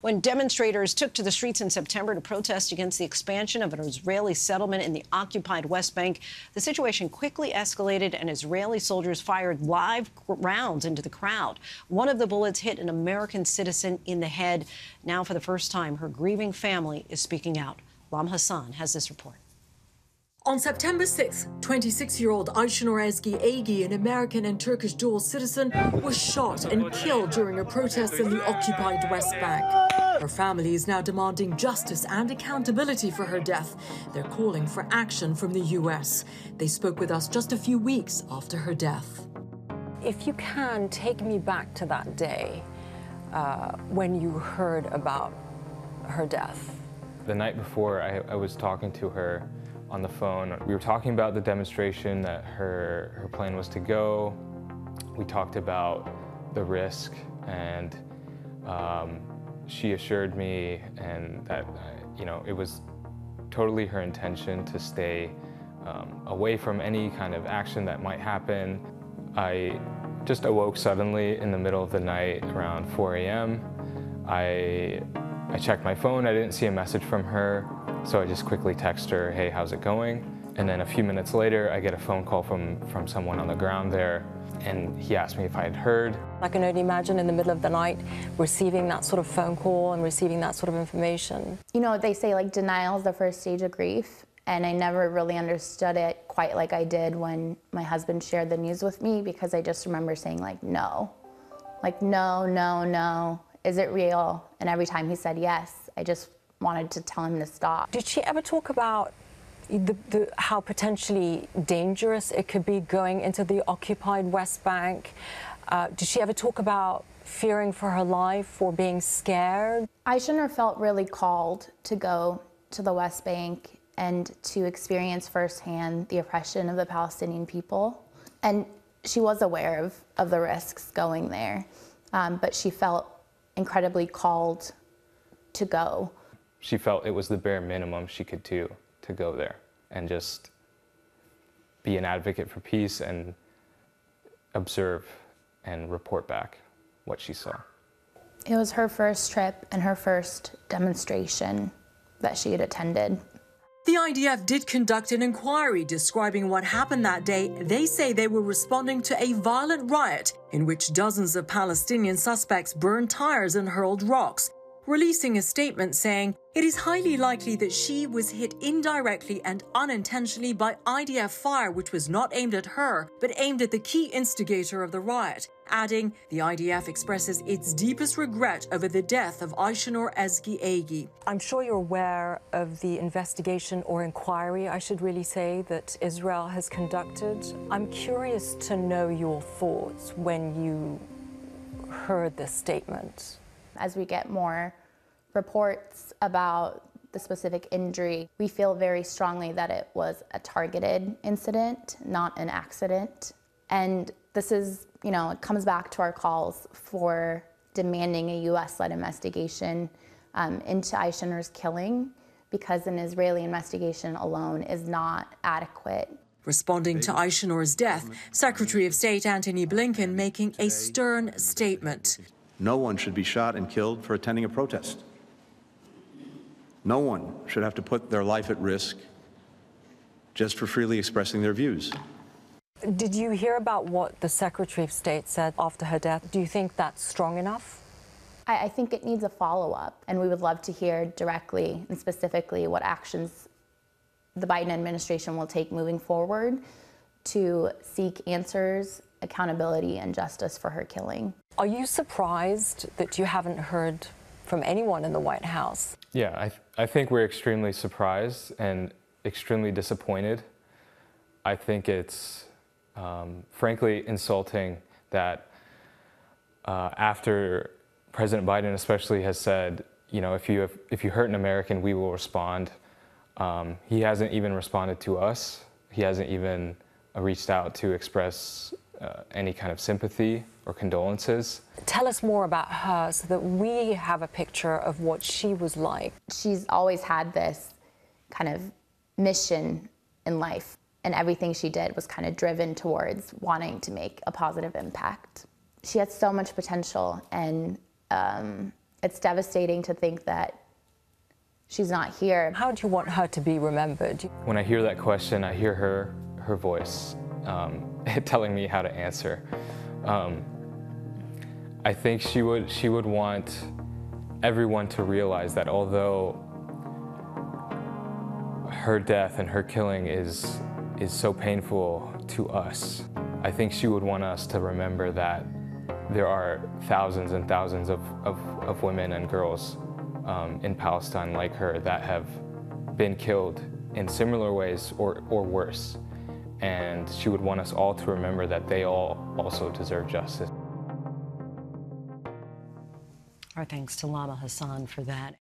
When demonstrators took to the streets in September to protest against the expansion of an Israeli settlement in the occupied West Bank, the situation quickly escalated and Israeli soldiers fired live rounds into the crowd. One of the bullets hit an American citizen in the head. Now, for the first time, her grieving family is speaking out. Lama Hasan has this report. On September 6th, 26-year-old Aysenur Ezgi Eygi, an American and Turkish dual citizen, was shot and killed during a protest in the occupied West Bank. Her family is now demanding justice and accountability for her death. They're calling for action from the U.S. They spoke with us just a few weeks after her death. If you can, take me back to that day when you heard about her death. The night before, I was talking to her on the phone. We were talking about the demonstration, that her plan was to go. We talked about the risk, and she assured me and that it was totally her intention to stay away from any kind of action that might happen. I just awoke suddenly in the middle of the night around 4 a.m. I checked my phone. I didn't see a message from her. So I just quickly text her, hey, how's it going? And then a few minutes later, I get a phone call from someone on the ground there, and he asked me if I had heard. I can only imagine in the middle of the night receiving that sort of phone call and receiving that sort of information. You know, they say like denial is the first stage of grief, and I never really understood it quite like I did when my husband shared the news with me, because I just remember saying like, no, no, is it real? And every time he said yes, I just wanted to tell him to stop. Did she ever talk about how potentially dangerous it could be going into the occupied West Bank? Did she ever talk about fearing for her life or being scared? Aysenur felt really called to go to the West Bank and to experience firsthand the oppression of the Palestinian people. And she was aware of the risks going there, but she felt incredibly called to go. She felt it was the bare minimum she could do to go there and just be an advocate for peace and observe and report back what she saw. It was her first trip and her first demonstration that she had attended. The IDF did conduct an inquiry describing what happened that day. They say they were responding to a violent riot in which dozens of Palestinian suspects burned tires and hurled rocks, releasing a statement saying it is highly likely that she was hit indirectly and unintentionally by IDF fire, which was not aimed at her, but aimed at the key instigator of the riot, adding the IDF expresses its deepest regret over the death of Aysenur Ezgi Eygi. I'm sure you're aware of the investigation or inquiry, I should really say, that Israel has conducted. I'm curious to know your thoughts when you heard this statement. As we get more reports about the specific injury, we feel very strongly that it was a targeted incident, not an accident. And this is, it comes back to our calls for demanding a U.S.-led investigation into Aysenur's killing, because an Israeli investigation alone is not adequate. Responding to Aysenur's death, Secretary of State Antony Blinken making a stern statement. No one should be shot and killed for attending a protest. No one should have to put their life at risk just for freely expressing their views. Did you hear about what the Secretary of State said after her death? Do you think that's strong enough? I think it needs a follow-up, and we would love to hear directly and specifically what actions the Biden administration will take moving forward to seek answers, accountability, and justice for her killing. Are you surprised that you haven't heard from anyone in the White House? Yeah, I think we're extremely surprised and extremely disappointed. I think it's frankly insulting that after President Biden especially has said, if you hurt an American, we will respond. He hasn't even responded to us. He hasn't even reached out to express any kind of sympathy or condolences. Tell us more about her so that we have a picture of what she was like. She's always had this kind of mission in life, and everything she did was kind of driven towards wanting to make a positive impact. She had so much potential, and It's devastating to think that she's not here. How do you want her to be remembered? When I hear that question, I hear her voice telling me how to answer. I think she would want everyone to realize that although her death and her killing is so painful to us, I think she would want us to remember that there are thousands and thousands of women and girls in Palestine like her that have been killed in similar ways or worse. And she would want us all to remember that they all also deserve justice. Our thanks to Lama Hasan for that.